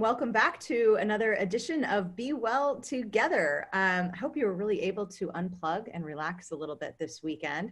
welcome back to another edition of Be Well Together. I hope you were really able to unplug and relax a little bit this weekend.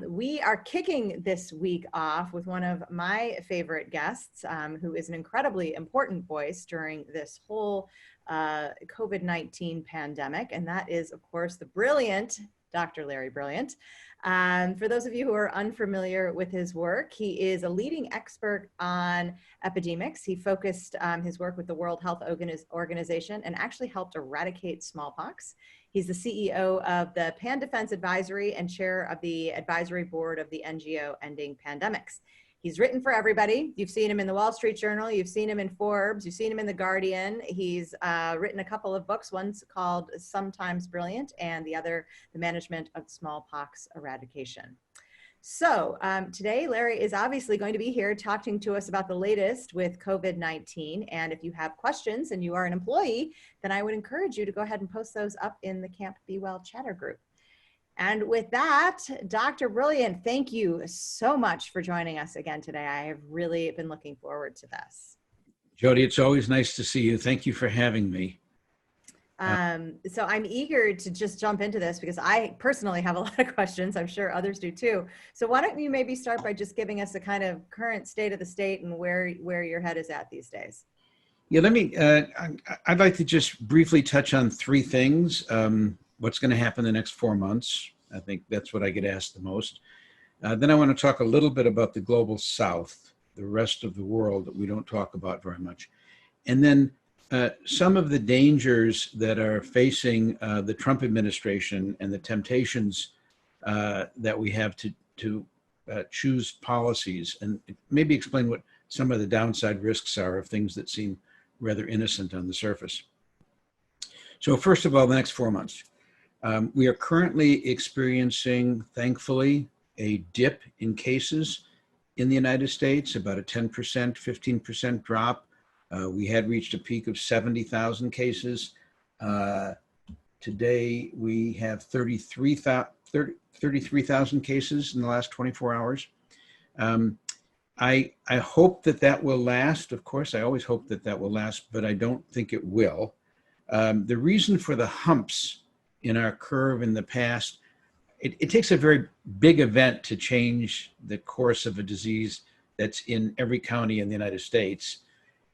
We are kicking this week off with one of my favorite guests, who is an incredibly important voice during this whole COVID-19 pandemic, and that is, of course, the brilliant Dr. Larry Brilliant. For those of you who are unfamiliar with his work, he is a leading expert on epidemics. He focused his work with the World Health Organization and actually helped eradicate smallpox. He's the CEO of the Pan Defense Advisory and chair of the advisory board of the NGO Ending Pandemics. He's written for everybody. You've seen him in the Wall Street Journal. You've seen him in Forbes. You've seen him in The Guardian. He's written a couple of books. One's called Sometimes Brilliant, and the other, The Management of Smallpox Eradication. So today, Larry is obviously going to be here talking to us about the latest with COVID-19. And if you have questions and you are an employee, then I would encourage you to go ahead and post those up in the Camp Be Well chatter group. And with that, Dr. Brilliant, thank you so much for joining us again today. I have really been looking forward to this. Jody, it's always nice to see you. Thank you for having me. So I'm eager to just jump into this because I personally have a lot of questions. I'm sure others do too. So why don't you maybe start by just giving us a kind of current state of the state and where your head is at these days? Yeah, I'd like to just briefly touch on three things. What's going to happen in the next 4 months. I think that's what I get asked the most. Then I want to talk a little bit about the global South, the rest of the world that we don't talk about very much. And then some of the dangers that are facing the Trump administration and the temptations that we have to choose policies, and maybe explain what some of the downside risks are of things that seem rather innocent on the surface. So first of all, the next 4 months. We are currently experiencing, thankfully, a dip in cases in the United States, about a 10%, 15% drop. We had reached a peak of 70,000 cases. Today, we have 33,000 cases in the last 24 hours. I hope that will last. Of course, I always hope that will last, but I don't think it will. The reason for the humps in our curve in the past, it takes a very big event to change the course of a disease that's in every county in the United States,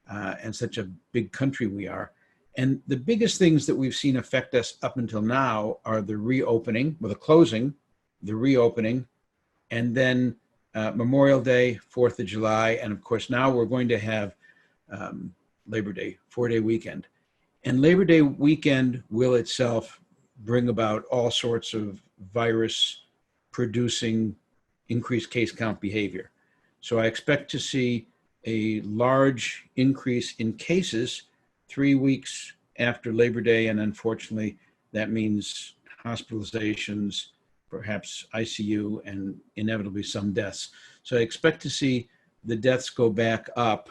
and such a big country we are. And the biggest things that we've seen affect us up until now are the reopening, well, the closing, the reopening, and then Memorial Day, 4th of July, and of course now we're going to have Labor Day, 4-day weekend. And Labor Day weekend will itself bring about all sorts of virus-producing increased case count behavior. So I expect to see a large increase in cases 3 weeks after Labor Day, and unfortunately, that means hospitalizations, perhaps ICU, and inevitably some deaths. So I expect to see the deaths go back up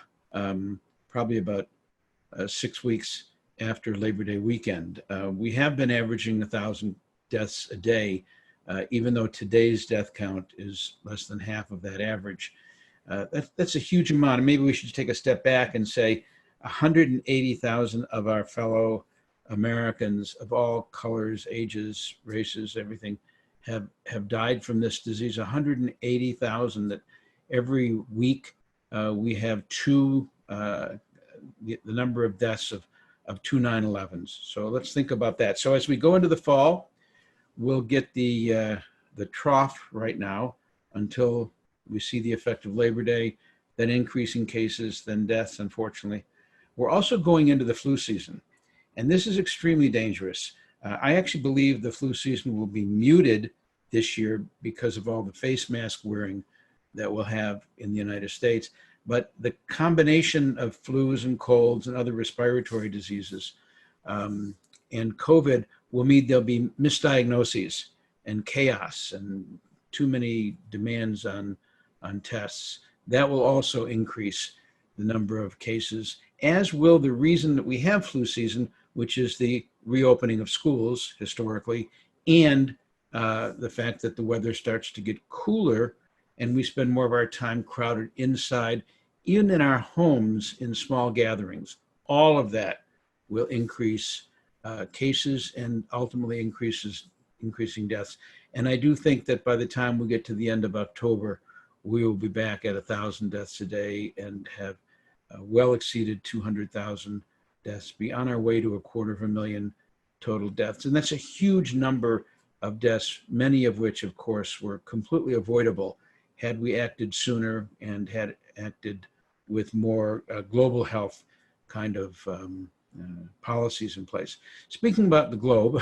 probably about 6 weeks after Labor Day weekend. We have been averaging 1,000 deaths a day, even though today's death count is less than half of that average. That's a huge amount. And maybe we should take a step back and say 180,000 of our fellow Americans of all colors, ages, races, everything have died from this disease. 180,000 that every week we have the number of deaths of 2 9/11s. So let's think about that. So as we go into the fall, we'll get the trough right now until we see the effect of Labor Day, then increasing cases, then deaths, unfortunately. We're also going into the flu season, and this is extremely dangerous. I actually believe the flu season will be muted this year because of all the face mask wearing that we'll have in the United States. But the combination of flus and colds and other respiratory diseases and COVID will mean there'll be misdiagnoses and chaos and too many demands on tests. That will also increase the number of cases, as will the reason that we have flu season, which is the reopening of schools historically, and the fact that the weather starts to get cooler and we spend more of our time crowded inside, even in our homes in small gatherings. all of that will increase cases and ultimately increasing deaths. And I do think that by the time we get to the end of October, we will be back at 1,000 deaths a day and have well exceeded 200,000 deaths, be on our way to 250,000 total deaths. And that's a huge number of deaths, many of which, of course, were completely avoidable had we acted sooner and had acted with more global health kind of policies in place. Speaking about the globe,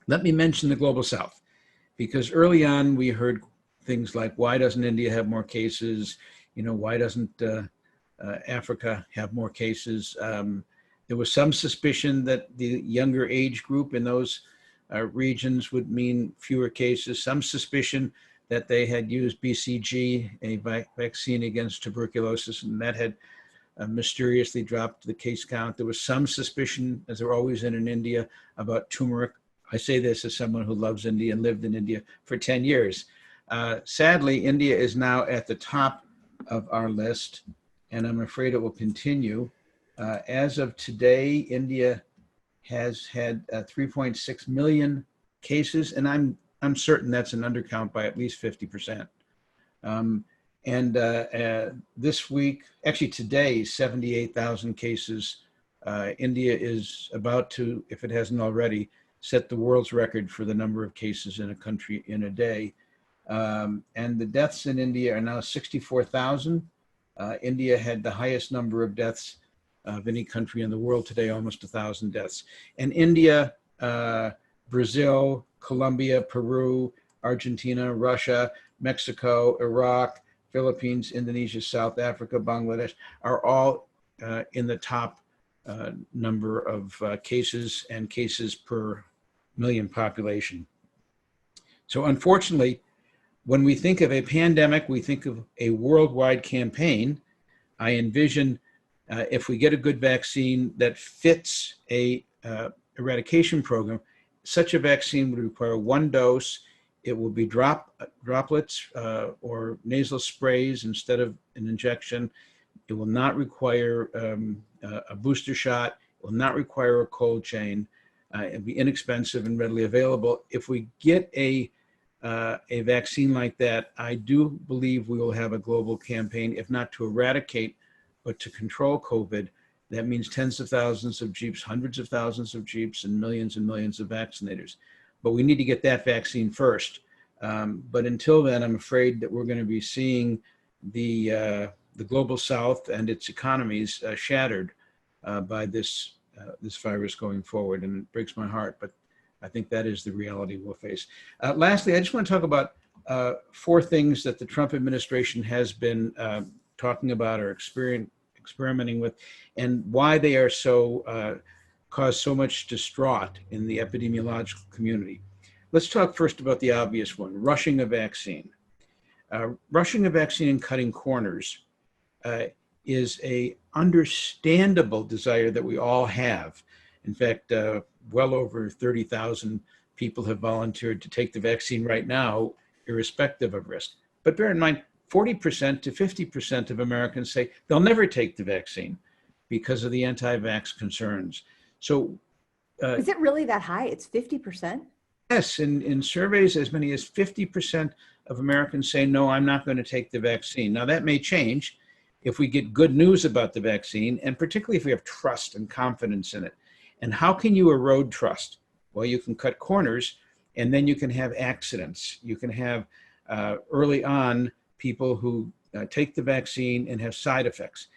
let me mention the global south, because early on we heard things like, why doesn't India have more cases? You know, why doesn't Africa have more cases? There was some suspicion that the younger age group in those regions would mean fewer cases, some suspicion that they had used BCG, a vaccine against tuberculosis, and that had mysteriously dropped the case count. There was some suspicion, as there always in India, about turmeric. I say this as someone who loves India and lived in India for 10 years. Sadly, India is now at the top of our list, and I'm afraid it will continue. As of today, India has had 3.6 million cases, and I'm certain that's an undercount by at least 50%. This week, actually today, 78,000 cases. India is about to, if it hasn't already, set the world's record for the number of cases in a country in a day. And the deaths in India are now 64,000. India had the highest number of deaths of any country in the world today, almost 1,000 deaths. And India, Brazil, Colombia, Peru, Argentina, Russia, Mexico, Iraq, Philippines, Indonesia, South Africa, Bangladesh are all in the top number of cases and cases per million population. So unfortunately, when we think of a pandemic, we think of a worldwide campaign. I envision if we get a good vaccine that fits a eradication program, such a vaccine would require one dose. It will be droplets or nasal sprays instead of an injection. It will not require a booster shot. It will not require a cold chain. It'll be inexpensive and readily available. If we get a vaccine like that, I do believe we will have a global campaign, if not to eradicate, but to control COVID. That means tens of thousands of Jeeps, hundreds of thousands of Jeeps, and millions of vaccinators. But we need to get that vaccine first. But until then, I'm afraid that we're going to be seeing the global South and its economies shattered by this virus going forward. And it breaks my heart, but I think that is the reality we'll face. Lastly, I just want to talk about 4 things that the Trump administration has been talking about or experimenting with, and why they are so cause so much distraught in the epidemiological community. Let's talk first about the obvious one: rushing a vaccine. Rushing a vaccine and cutting corners is a understandable desire that we all have. In fact, well over 30,000 people have volunteered to take the vaccine right now, irrespective of risk. But bear in mind, 40% to 50% of Americans say they'll never take the vaccine because of the anti-vax concerns. So is it really that high? It's 50%? Yes, in surveys, as many as 50% of Americans say, no, I'm not going to take the vaccine. Now, that may change if we get good news about the vaccine, and particularly if we have trust and confidence in it. And how can you erode trust? Well, you can cut corners, and then you can have accidents. You can have early on people who take the vaccine and have side effects.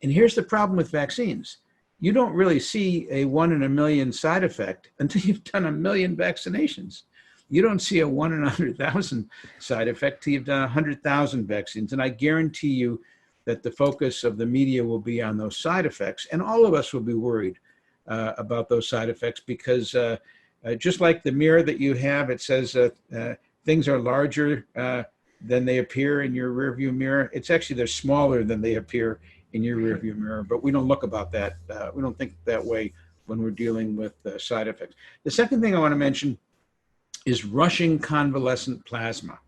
And here's the problem with vaccines. You don't really see a 1 in a million side effect until you've done 1 million vaccinations. You don't see a 1 in 100,000 side effect till you've done 100,000 vaccines. And I guarantee you that the focus of the media will be on those side effects. And all of us will be worried about those side effects, because just like the mirror that you have, it says things are larger than they appear in your rearview mirror. It's actually, they're smaller than they appear in your rearview mirror, but we don't look about that. We don't think that way when we're dealing with side effects. The second thing I want to mention is rushing convalescent plasma,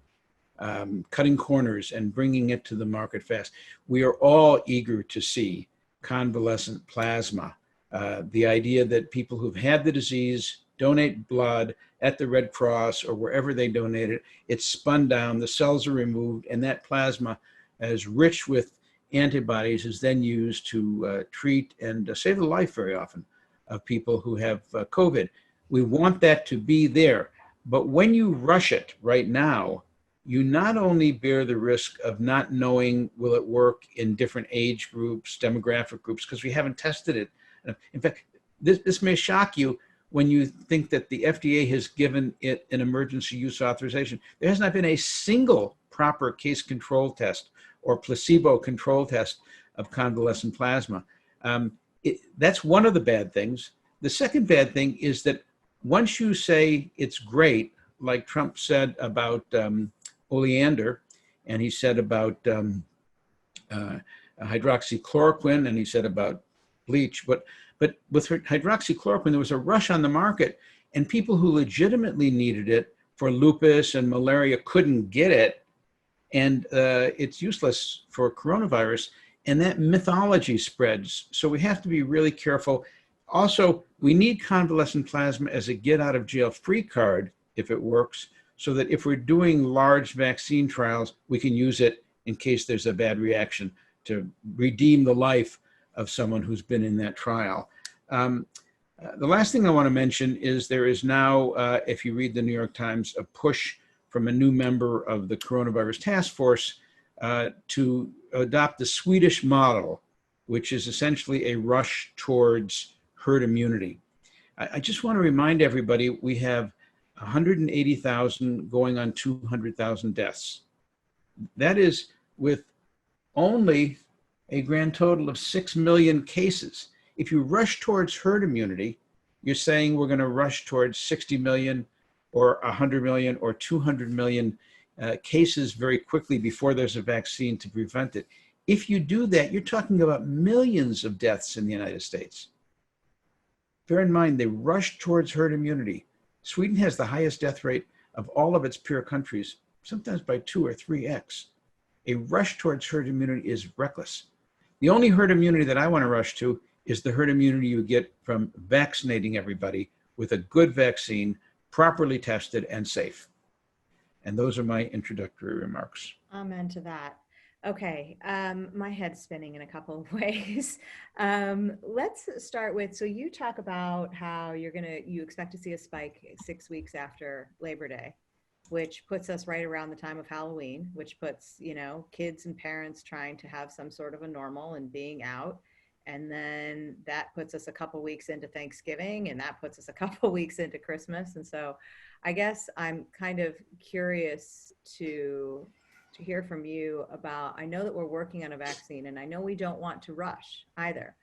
cutting corners and bringing it to the market fast. We are all eager to see convalescent plasma. The idea that people who've had the disease donate blood at the Red Cross or wherever they donate it, it's spun down, the cells are removed, and that plasma is rich with antibodies is then used to treat and save the life very often of people who have COVID. We want that to be there. But when you rush it right now, you not only bear the risk of not knowing will it work in different age groups, demographic groups, because we haven't tested it. In fact, this may shock you when you think that the FDA has given it an emergency use authorization. There has not been a single proper case control test or placebo control test of convalescent plasma. That's one of the bad things. The second bad thing is that once you say it's great, like Trump said about oleander, and he said about hydroxychloroquine, and he said about bleach, but with hydroxychloroquine, there was a rush on the market, and people who legitimately needed it for lupus and malaria couldn't get it, and it's useless for coronavirus, and that mythology spreads. So we have to be really careful. Also, we need convalescent plasma as a get-out-of-jail-free card if it works, so that if we're doing large vaccine trials, we can use it in case there's a bad reaction to redeem the life of someone who's been in that trial. The last thing I want to mention is there is now, if you read the New York Times, a push from a new member of the coronavirus task force to adopt the Swedish model, which is essentially a rush towards herd immunity. I just want to remind everybody we have 180,000 going on 200,000 deaths. That is with only a grand total of 6 million cases. If you rush towards herd immunity, you're saying we're going to rush towards 60 million or 100 million or 200 million cases very quickly before there's a vaccine to prevent it. If you do that, you're talking about millions of deaths in the United States. Bear in mind, they rush towards herd immunity. Sweden has the highest death rate of all of its peer countries, sometimes by 2 or 3x. A rush towards herd immunity is reckless. The only herd immunity that I want to rush to is the herd immunity you get from vaccinating everybody with a good vaccine, properly tested and safe. And those are my introductory remarks. Amen to that. Okay, my head's spinning in a couple of ways. Let's start with, so you talk about how you expect to see a spike 6 weeks after Labor Day, which puts us right around the time of Halloween, which puts, kids and parents trying to have some sort of a normal and being out. And then that puts us a couple weeks into Thanksgiving, and that puts us a couple weeks into Christmas. And so I guess I'm kind of curious to hear from you about, I know that we're working on a vaccine, and I know we don't want to rush either,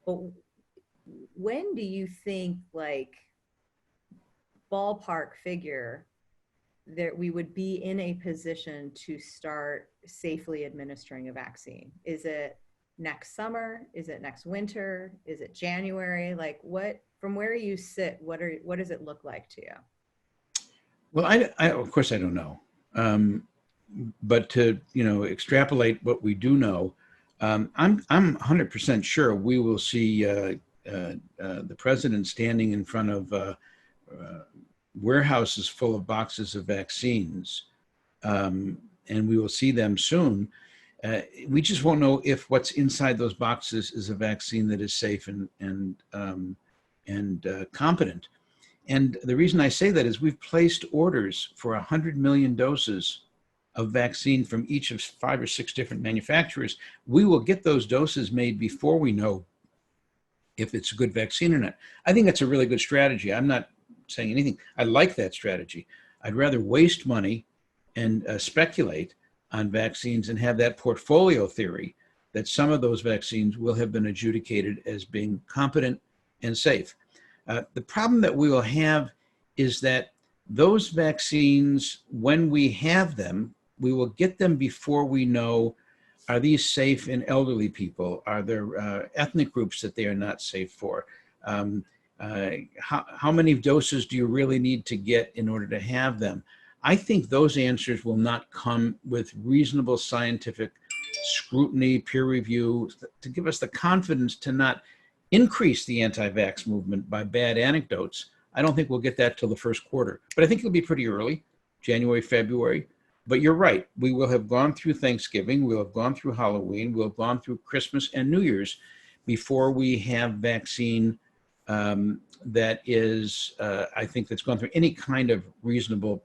but when do you think, like, ballpark figure, that we would be in a position to start safely administering a vaccine? Is it next summer? Is it next winter? Is it January? Like, what, from where you sit, what does it look like to you? Well, I of course I don't know. But to extrapolate what we do know, I'm 100% sure we will see the president standing in front of warehouses full of boxes of vaccines, and we will see them soon. We just won't know if what's inside those boxes is a vaccine that is safe and competent. And the reason I say that is we've placed orders for 100 million doses of vaccine from each of 5 or 6 different manufacturers. We will get those doses made before we know if it's a good vaccine or not. I think that's a really good strategy. I'm not saying anything. I like that strategy. I'd rather waste money and speculate on vaccines and have that portfolio theory that some of those vaccines will have been adjudicated as being competent and safe. The problem that we will have is that those vaccines, when we have them, we will get them before we know, are these safe in elderly people? Are there ethnic groups that they are not safe for? How many doses do you really need to get in order to have them? I think those answers will not come with reasonable scientific scrutiny, peer review, to give us the confidence to not increase the anti-vax movement by bad anecdotes. I don't think we'll get that till the first quarter, but I think it'll be pretty early, January, February. But you're right. We will have gone through Thanksgiving. We'll have gone through Halloween. We'll have gone through Christmas and New Year's before we have vaccine that is, I think, that's gone through any kind of reasonable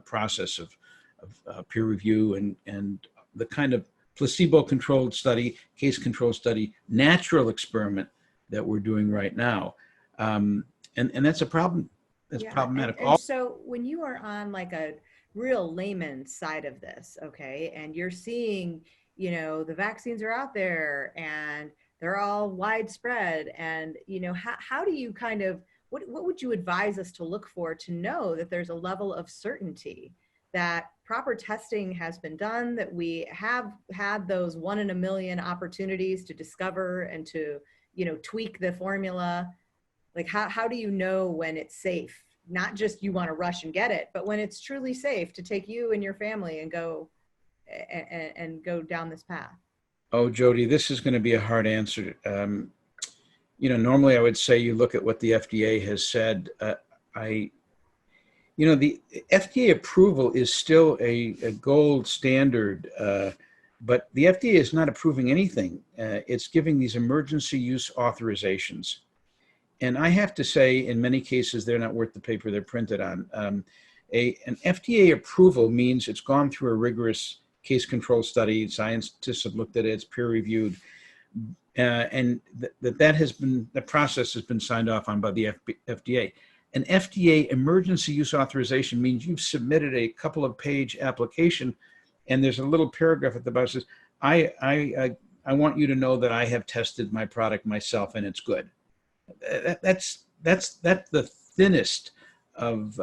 process of peer review and the kind of placebo-controlled study, case-controlled study, natural experiment that we're doing right now. And that's a problem. That's problematic. And so when you are on like a real layman's side of this, okay, and you're seeing, you know, the vaccines are out there and they're all widespread, and, you know, how do you kind of, what would you advise us to look for to know that there's a level of certainty that proper testing has been done, that we have had those 1 in a million opportunities to discover and to, you know, tweak the formula? Like, how do you know when it's safe? Not just you want to rush and get it, but when it's truly safe to take you and your family and go down this path? Oh, Jody, this is going to be a hard answer. You know, normally I would say you look at what the FDA has said. You know, the FDA approval is still a gold standard, but the FDA is not approving anything. It's giving these emergency use authorizations. And I have to say, in many cases, they're not worth the paper they're printed on. An FDA approval means it's gone through a rigorous case control study. Scientists have looked at it, it's peer reviewed. And the process has been signed off on by the FDA. An FDA emergency use authorization means you've submitted a couple of page application, and there's a little paragraph at the bottom that says, I want you to know that I have tested my product myself and it's good. That's the thinnest of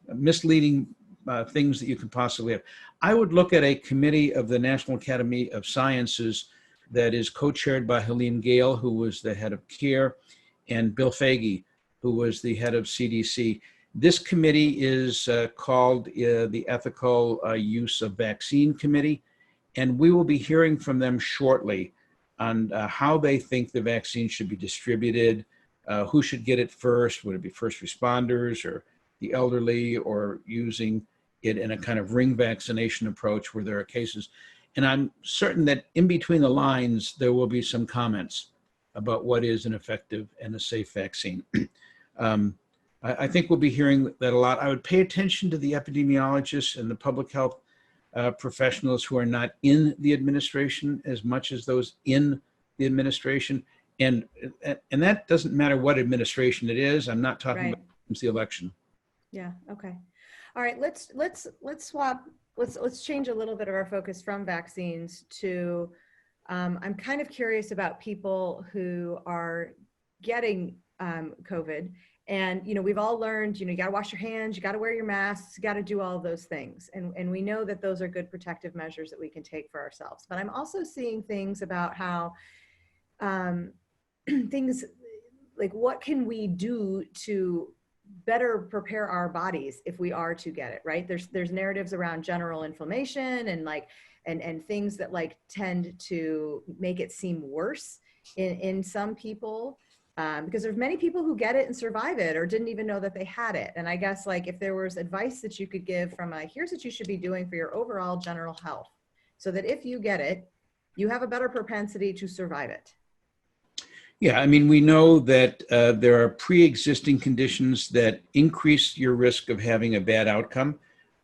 misleading things that you can possibly have. I would look at a committee of the National Academy of Sciences that is co-chaired by Helene Gayle, who was the head of CARE, and Bill Foege, who was the head of CDC. This committee is called the Ethical Use of Vaccine Committee, and we will be hearing from them shortly on how they think the vaccine should be distributed, who should get it first. Would it be first responders or the elderly, or using it in a kind of ring vaccination approach where there are cases? And I'm certain that in between the lines, there will be some comments about what is an effective and a safe vaccine. I think we'll be hearing that a lot. I would pay attention to the epidemiologists and the public health professionals who are not in the administration as much as those in the administration. And that doesn't matter what administration it is. I'm not talking about the election. Yeah. Okay. All right. Let's swap. Let's change a little bit of our focus from vaccines to, I'm kind of curious about people who are getting COVID. And, you know, we've all learned, you know, you got to wash your hands, you got to wear your masks, you got to do all of those things. And we know that those are good protective measures that we can take for ourselves. But I'm also seeing things about how things like, what can we do to better prepare our bodies if we are to get it, right? There's narratives around general inflammation and like, and things that like tend to make it seem worse in some people. Because there's many people who get it and survive it or didn't even know that they had it. And I guess like if there was advice that you could give from here's what you should be doing for your overall general health, so that if you get it, you have a better propensity to survive it. Yeah, I mean, we know that there are pre-existing conditions that increase your risk of having a bad outcome,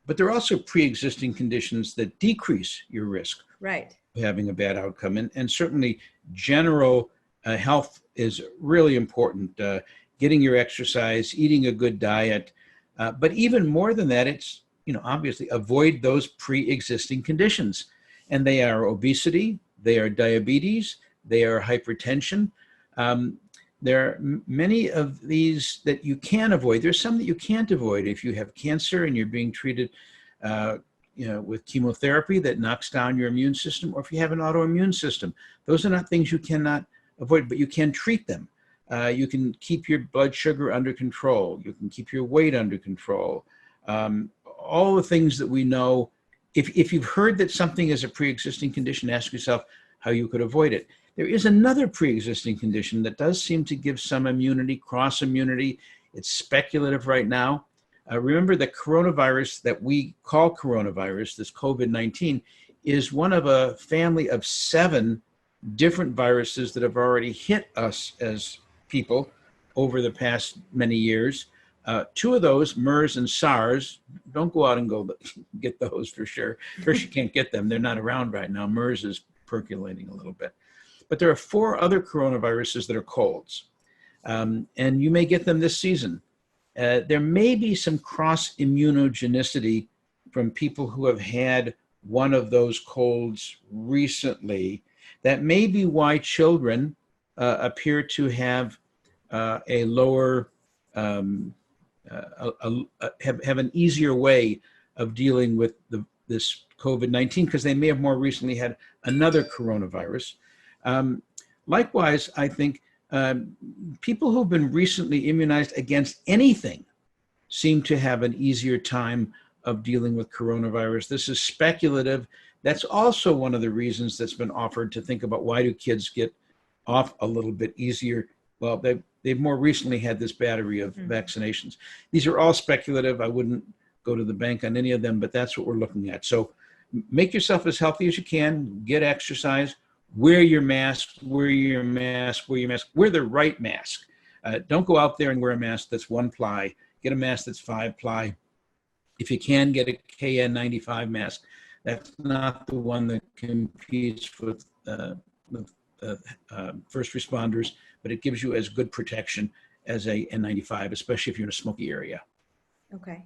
but there are also pre-existing conditions that decrease your risk of having a bad outcome. And certainly general health is really important. Getting your exercise, eating a good diet, but even more than that, it's, you know, obviously avoid those pre-existing conditions. And they are obesity, they are diabetes, they are hypertension. There are many of these that you can avoid. There's some that you can't avoid. If you have cancer and you're being treated you know, with chemotherapy that knocks down your immune system, or if you have an autoimmune system, those are not things you cannot avoid, but you can treat them. You can keep your blood sugar under control. You can keep your weight under control. All the things that we know if you've heard that something is a pre-existing condition, ask yourself how you could avoid it. There is another pre-existing condition that does seem to give some immunity, cross immunity. It's speculative right now. Remember, the coronavirus that we call coronavirus, this COVID-19, is one of a family of 7 different viruses that have already hit us as people over the past many years. 2 of those, MERS and SARS, don't go out and go get those for sure. First, you can't get them. They're not around right now. MERS is percolating a little bit. But there are 4 other coronaviruses that are colds. And you may get them this season. There may be some cross immunogenicity from people who have had one of those colds recently. That may be why children appear to have a lower, have an easier way of dealing with this COVID-19, because they may have more recently had another coronavirus. Likewise, I think people who've been recently immunized against anything seem to have an easier time of dealing with coronavirus. This is speculative. That's also one of the reasons that's been offered to think about, why do kids get off a little bit easier? Well, they've more recently had this battery of vaccinations. These are all speculative. I wouldn't go to the bank on any of them, but that's what we're looking at. So make yourself as healthy as you can, get exercise, wear your mask, wear your mask, wear your mask, wear the right mask. Don't go out there and wear a mask that's 1 ply. Get a mask that's 5 ply. If you can, get a KN95 mask. That's not the one that competes with first responders, but it gives you as good protection as a N95, especially if you're in a smoky area. Okay.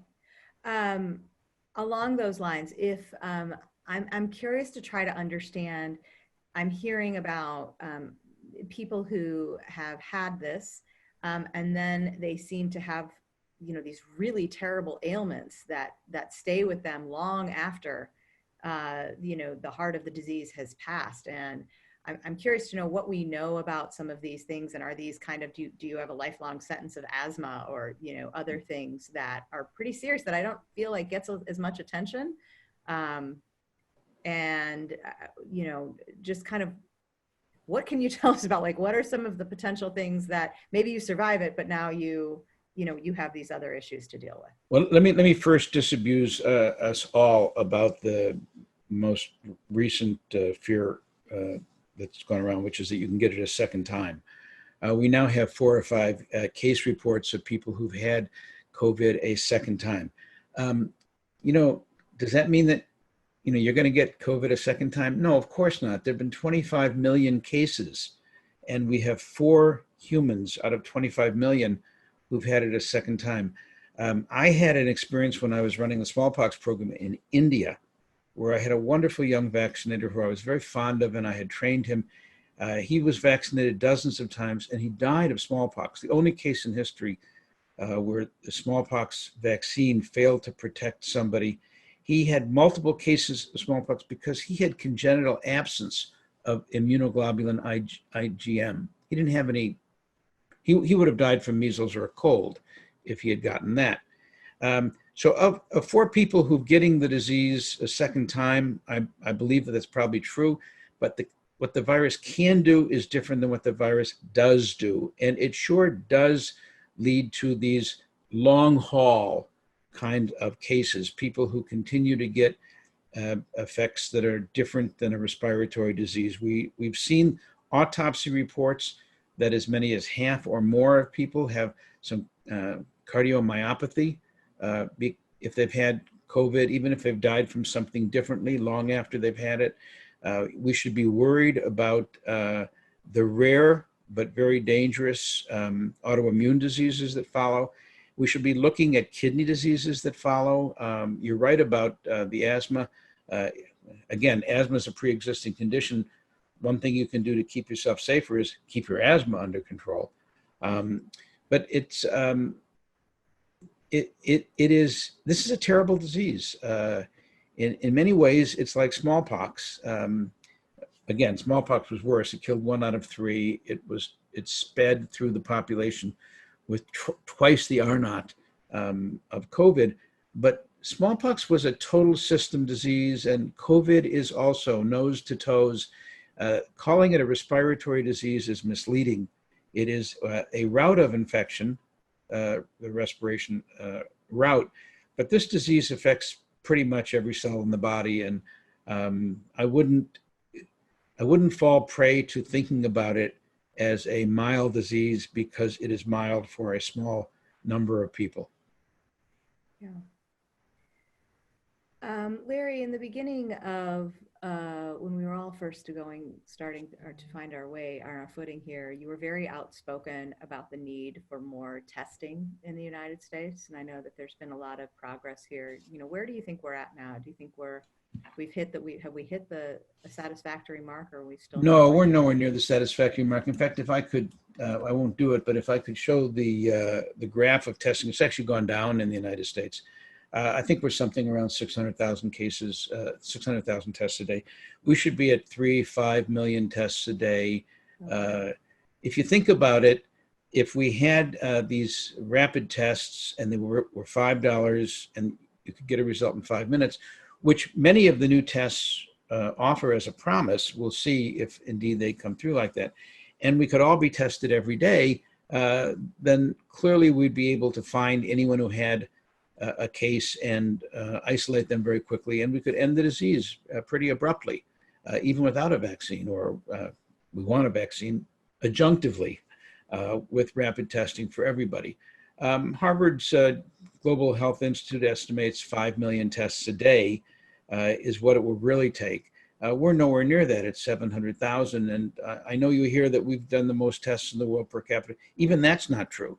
Along those lines, if I'm curious to try to understand, I'm hearing about people who have had this, and then they seem to have, these really terrible ailments that stay with them long after, the heart of the disease has passed. And I'm curious to know what we know about some of these things, and are these kind of, do you have a lifelong sentence of asthma or, other things that are pretty serious that I don't feel like gets as much attention? Just kind of, what can you tell us about, like, what are some of the potential things that maybe you survive it, but now you have these other issues to deal with? Well, let me first disabuse us all about the most recent fear that's gone around, which is that you can get it a second time. We now have 4 or 5 case reports of people who've had COVID a second time. Does that mean that you're going to get COVID a second time? No, of course not. There have been 25 million cases, and we have 4 humans out of 25 million who've had it a second time. I had an experience when I was running the smallpox program in India, where I had a wonderful young vaccinator who I was very fond of, and I had trained him. He was vaccinated dozens of times, and he died of smallpox. The only case in history where the smallpox vaccine failed to protect somebody. He had multiple cases of smallpox because he had congenital absence of immunoglobulin IgM. He didn't have any, he would have died from measles or a cold if he had gotten that. So of 4 people who are getting the disease a second time, I believe that that's probably true, but what the virus can do is different than what the virus does do. And it sure does lead to these long haul kind of cases, people who continue to get effects that are different than a respiratory disease. We've seen autopsy reports that as many as half or more of people have some cardiomyopathy if they've had COVID, even if they've died from something differently long after they've had it. We should be worried about the rare but very dangerous autoimmune diseases that follow. We should be looking at kidney diseases that follow. You're right about the asthma. Again, asthma is a pre-existing condition. One thing you can do to keep yourself safer is keep your asthma under control. But it's this is a terrible disease. In many ways, it's like smallpox. Again, smallpox was worse. It killed 1 out of 3. It sped through the population with twice the R naught of COVID. But Smallpox was a total system disease, and COVID is also nose to toes. Calling it a respiratory disease is misleading. It is a route of infection, the respiration route, but this disease affects pretty much every cell in the body, and I wouldn't fall prey to thinking about it as a mild disease because it is mild for a small number of people. Yeah. Larry, in the beginning of when we were all first starting to find our way, our footing here, you were very outspoken about the need for more testing in the United States. And I know that there's been a lot of progress here. Where do you think we're at now? Do you think have we hit the satisfactory mark, or are we still? No, we're nowhere near the satisfactory mark. In fact, if I could, I won't do it, but if I could show the graph of testing, it's actually gone down in the United States. I think we're something around 600,000 cases, 600,000 tests a day. We should be at 3-5 million tests a day. Okay. If you think about it, if we had these rapid tests and they were $5 and you could get a result in 5 minutes, which many of the new tests offer as a promise, we'll see if indeed they come through like that, and we could all be tested every day, then clearly we'd be able to find anyone who had a case and isolate them very quickly, and we could end the disease pretty abruptly, even without a vaccine, or we want a vaccine adjunctively with rapid testing for everybody. Harvard's Global Health Institute estimates 5 million tests a day is what it will really take. We're nowhere near that at 700,000, and I know you hear that we've done the most tests in the world per capita. Even that's not true.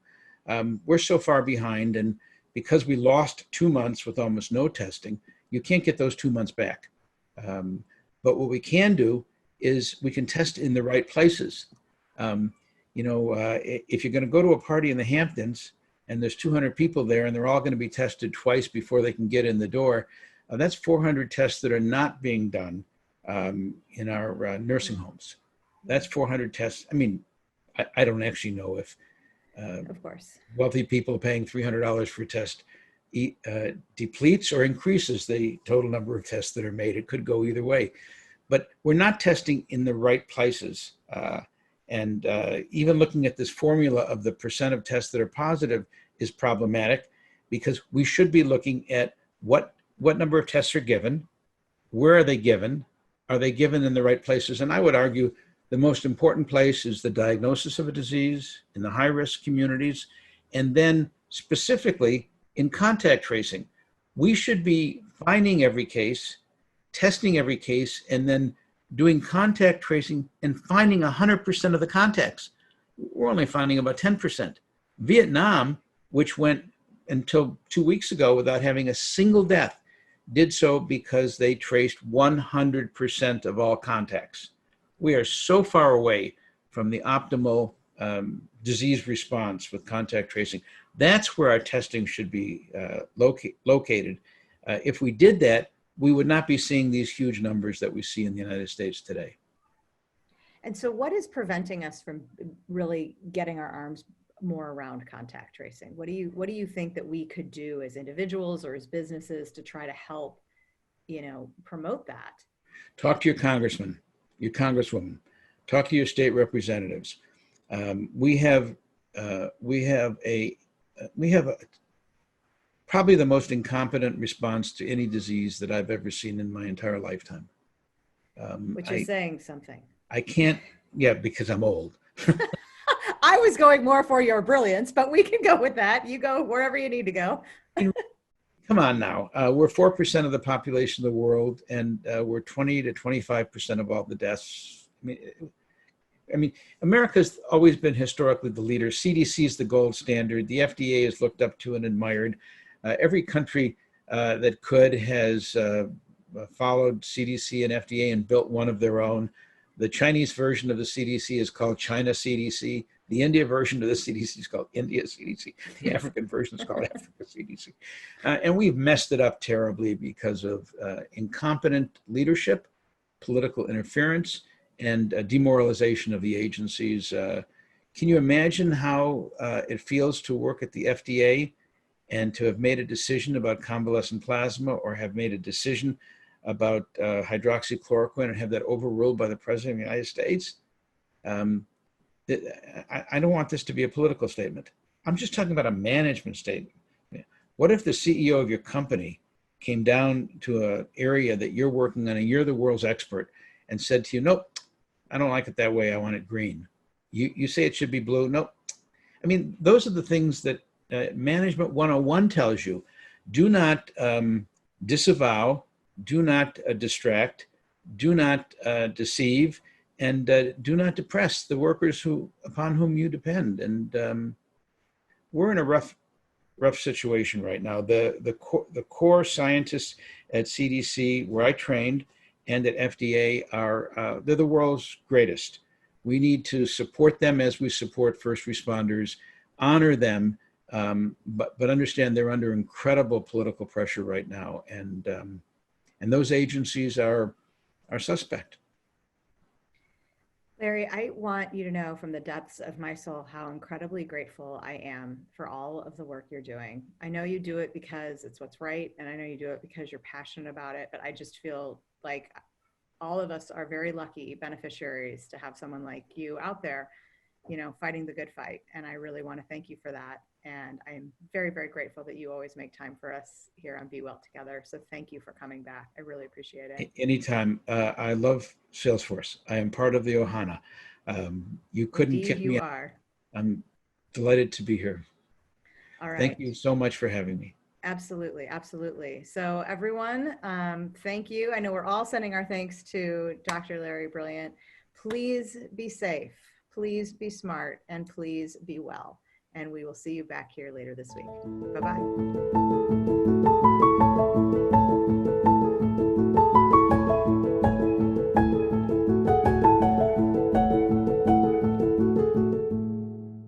We're so far behind, and because we lost 2 months with almost no testing, you can't get those 2 months back. But what we can do is we can test in the right places. If you're going to go to a party in the Hamptons and there's 200 people there and they're all going to be tested twice before they can get in the door, that's 400 tests that are not being done in our nursing homes. That's 400 tests. I mean, I don't actually know if of course, wealthy people paying $300 for a test depletes or increases the total number of tests that are made. It could go either way. But we're not testing in the right places. And even looking at this formula of the percent of tests that are positive is problematic, because we should be looking at what number of tests are given, where are they given in the right places? And I would argue the most important place is the diagnosis of a disease in the high-risk communities, and then specifically in contact tracing. We should be finding every case, testing every case, and then doing contact tracing and finding 100% of the contacts. We're only finding about 10%. Vietnam, which went until 2 weeks ago without having a single death, did so because they traced 100% of all contacts. We are so far away from the optimal disease response with contact tracing. That's where our testing should be located. If we did that, we would not be seeing these huge numbers that we see in the United States today. And so what is preventing us from really getting our arms more around contact tracing? What do you think that we could do as individuals or as businesses to try to help, promote that? Talk to your congressman, your congresswoman, talk to your state representatives. We have probably the most incompetent response to any disease that I've ever seen in my entire lifetime. Which is saying something. I can't, because I'm old. I was going more for your brilliance, but we can go with that. You go wherever you need to go. Come on now. We're 4% of the population of the world, and we're 20 to 25% of all the deaths. I mean, America's always been historically the leader. CDC is the gold standard. The FDA is looked up to and admired. Every country that could has followed CDC and FDA and built one of their own. The Chinese version of the CDC is called China CDC. The India version of the CDC is called India CDC. The African version is called Africa CDC. And we've messed it up terribly because of incompetent leadership, political interference, and demoralization of the agencies. Can you imagine how it feels to work at the FDA and to have made a decision about convalescent plasma or have made a decision about hydroxychloroquine and have that overruled by the President of the United States. I don't want this to be a political statement. I'm just talking about a management statement. What if the CEO of your company came down to an area that you're working on and you're the world's expert and said to you, nope, I don't like it that way, I want it green. You say it should be blue, nope. I mean, those are the things that Management 101 tells you. Do not disavow, do not distract, do not deceive, and do not depress the workers upon whom you depend. And we're in a rough situation right now. The core scientists at CDC, where I trained, and at FDA they're the world's greatest. We need to support them as we support first responders, honor them, but understand they're under incredible political pressure right now, and those agencies are suspect. Larry, I want you to know from the depths of my soul how incredibly grateful I am for all of the work you're doing. I know you do it because it's what's right, and I know you do it because you're passionate about it, but I just feel like all of us are very lucky beneficiaries to have someone like you out there, fighting the good fight. And I really want to thank you for that. And I'm very, very grateful that you always make time for us here on Be Well Together. So thank you for coming back. I really appreciate it. Anytime. I love Salesforce. I am part of the Ohana. You couldn't Indeed, kick me out. are. I'm delighted to be here. All right. Thank you so much for having me. Absolutely. Absolutely. So everyone, thank you. I know we're all sending our thanks to Dr. Larry Brilliant. Please be safe, please be smart, and please be well. And we will see you back here later this week. Bye-bye.